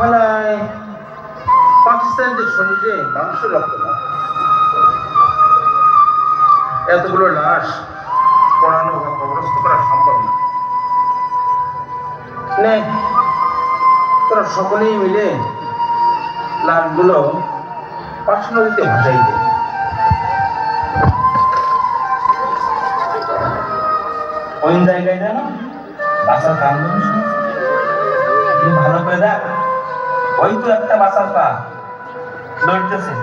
হালায় পাকিস্তানদের শরীরে মানুষের রক্ত না, এতগুলো লাশ পোড়ানো বা কবরস্থ করা সম্ভব না। নে তোরা সকলেই মিলে লাশগুলো পার্শ্ব নদীতে ভাসাই দে। ওই জায়গায় যেন বাসার কান্দন ভালো করে দেখ, ওই তো একটা বাসার পা লড়তেছে,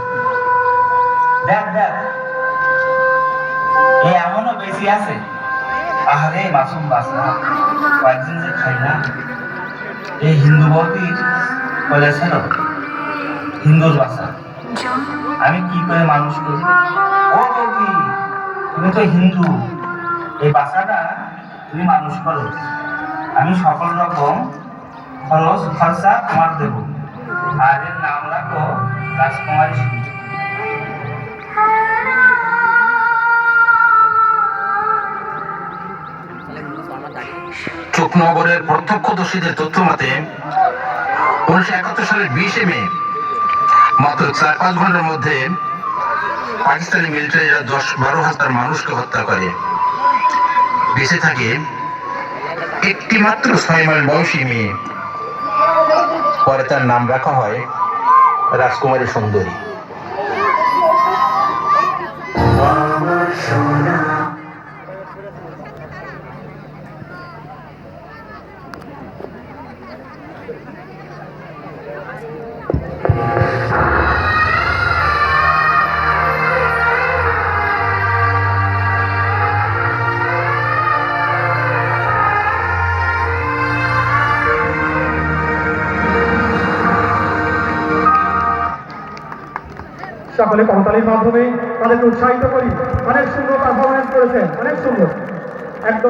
দেখ দেখ, এমনও বেশি আছে। আহারে মাসুম বাসা, কয়েকদিন যে খাই না। এই হিন্দু বৌদি বলেছিল হিন্দুর বাসা, আমি কি করে মানুষ করি। ও বৌদি, তুমি তো হিন্দু, এই বাসাটা তুমি মানুষ করো, আমি সকল রকম খরচ খরচা তোমার দেব, আর এর নাম রাখো রাজকুমারী। চোখনগরের প্রত্যক্ষদর্শীদের তথ্য মতে 1971 সালের 20 মে মাত্র 4-5 ঘন্টার মধ্যে পাকিস্তানি মিলিটারিরা 10-12 হাজার মানুষকে হত্যা করে। বেঁচে থাকে একটি মাত্র 6 মাস বয়সী মেয়ে। পরে তার নাম রাখা হয় রাজকুমারী সুন্দরী। সকলে করতালির মাধ্যমে তাদেরকে উৎসাহিত করি। অনেক সুন্দর পারফরমেন্স করেছেন, অনেক সুন্দর, একদম।